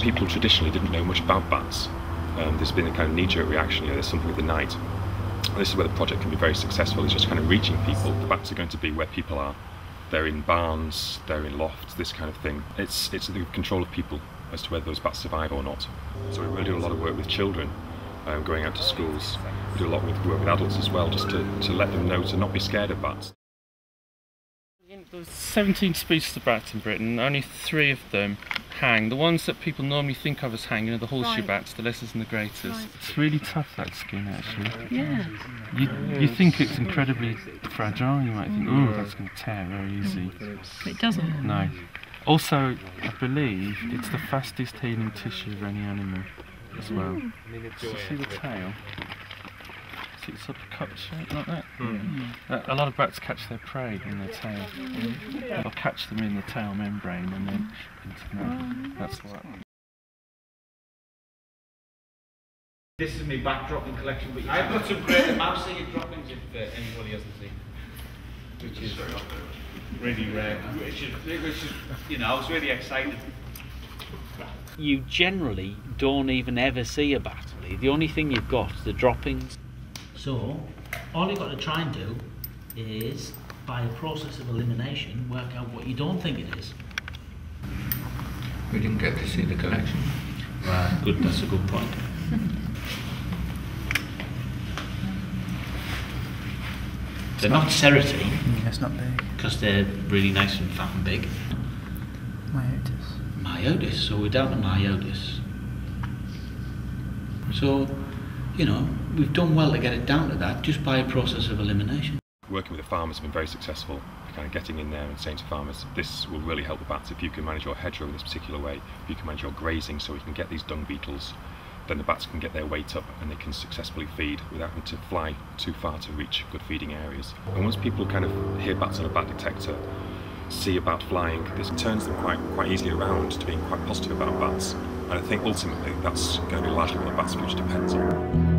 people traditionally didn't know much about bats. There's been a kind of knee-jerk reaction, there's something with the night. And this is where the project can be very successful, it's just kind of reaching people. The bats are going to be where people are. They're in barns, they're in lofts, this kind of thing. It's the control of people as to whether those bats survive or not. So we really do a lot of work with children, going out to schools. We do a lot of work with adults as well, just to let them know to not be scared of bats. There's 17 species of bats in Britain, only 3 of them hang. The ones that people normally think of as hanging are the horseshoe bats, the lessers and the graters. Right. It's really tough, that skin, actually. Yeah. You think it's incredibly fragile, you might think, oh, that's going to tear very easy. But it doesn't. No. Also, I believe it's the fastest healing tissue of any animal as well. So you see the tail? See it's sort of cup shape like that? A lot of bats catch their prey in their tail. They'll catch them in the tail membrane and then into them. That's what. This is my bat dropping collection, but I've got some great mouse ear droppings if anybody hasn't seen, which is really rare. Which is, you know, I was really excited. You generally don't even ever see a bat. The only thing you've got is the droppings. So, all you've got to try and do is, by a process of elimination, work out what you don't think it is. We didn't get to see the collection. Right, good, that's a good point. They're not cerati. That's not big. Because they're really nice and fat and big. Myotis. Myotis, so we're down to myotis. So, you know, we've done well to get it down to that just by a process of elimination. Working with the farmers has been very successful, kind of getting in there and saying to farmers, this will really help the bats if you can manage your hedgerow in this particular way, if you can manage your grazing so we can get these dung beetles, then the bats can get their weight up and they can successfully feed without having to fly too far to reach good feeding areas. And once people kind of hear bats on a bat detector, see a bat flying, this turns them quite easily around to being quite positive about bats. And I think ultimately that's going to be largely what the bat's future depends on.